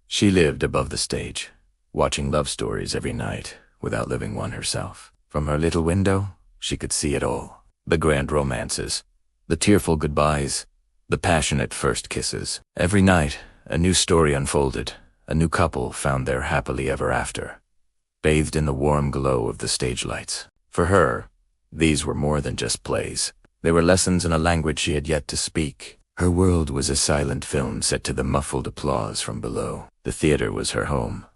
She lived above the stage, watching love stories every night without living one herself. From her little window, she could see it all. The grand romances, the tearful goodbyes, the passionate first kisses. Every night, a new story unfolded. A new couple found their happily ever after, bathed in the warm glow of the stage lights. For her, these were more than just plays. They were lessons in a language she had yet to speak. Her world was a silent film set to the muffled applause from below. The theater was her home.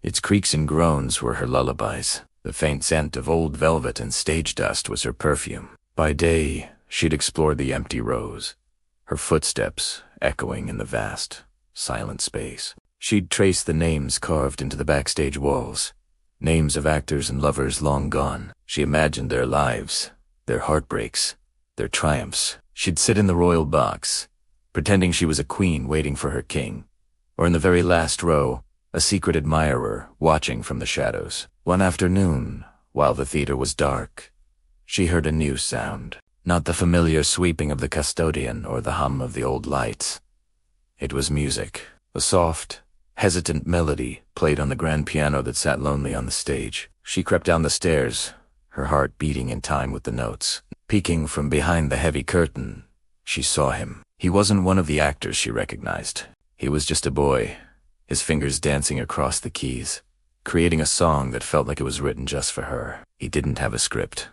Its creaks and groans were her lullabies. The faint scent of old velvet and stage dust was her perfume. By day, she'd explore the empty rows, her footsteps echoing in the vast, silent space. She'd trace the names carved into the backstage walls, names of actors and lovers long gone. She imagined their lives, their heartbreaks, their triumphs. She'd sit in the royal box, pretending she was a queen waiting for her king, or in the very last row, a secret admirer watching from the shadows. One afternoon, while the theater was dark, she heard a new sound. Not the familiar sweeping of the custodian or the hum of the old lights. It was music, a soft, hesitant melody played on the grand piano that sat lonely on the stage. She crept down the stairs, her heart beating in time with the notes. Peeking from behind the heavy curtain, she saw him. He wasn't one of the actors she recognized. He was just a boy, his fingers dancing across the keys, creating a song that felt like it was written just for her. He didn't have a script.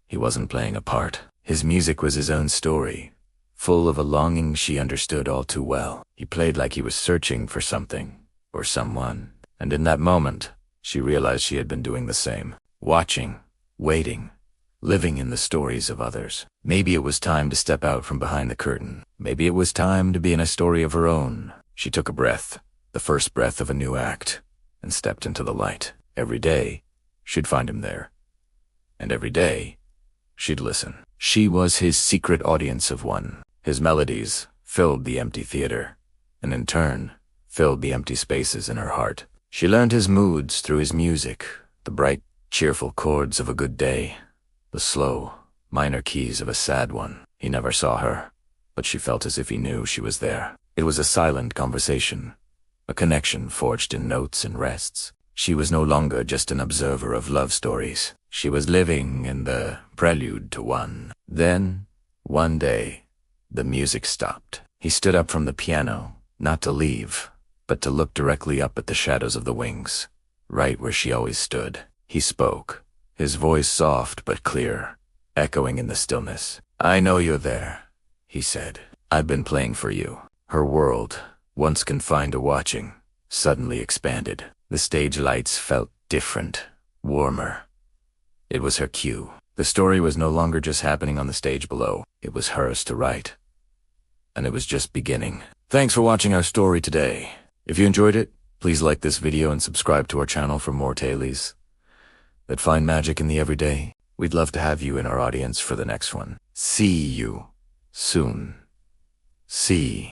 He wasn't playing a part. His music was his own story, full of a longing she understood all too well. He played like he was searching for something, or someone, and in that moment, she realized she had been doing the same. Watching, waiting, living in the stories of others. Maybe it was time to step out from behind the curtain. Maybe it was time to be in a story of her own. She took a breath, the first breath of a new act, and stepped into the light. Every day, she'd find him there. And every day, she'd listen. She was his secret audience of one. His melodies filled the empty theater, and in turn, filled the empty spaces in her heart. She learned his moods through his music, the bright, cheerful chords of a good day, the slow, minor keys of a sad one. He never saw her, but she felt as if he knew she was there. It was a silent conversation, a connection forged in notes and rests. She was no longer just an observer of love stories. She was living in the prelude to one. Then, one day, the music stopped. He stood up from the piano, not to leave, but to look directly up at the shadows of the wings, right where she always stood. He spoke, his voice soft but clear, echoing in the stillness. "I know you're there," he said. "I've been playing for you." Her world, once confined to watching, suddenly expanded. The stage lights felt different, warmer. It was her cue. The story was no longer just happening on the stage below. It was hers to write. And it was just beginning. Thanks for watching our story today. If you enjoyed it, please like this video and subscribe to our channel for more tales that find magic in the everyday. We'd love to have you in our audience for the next one. See you soon. See.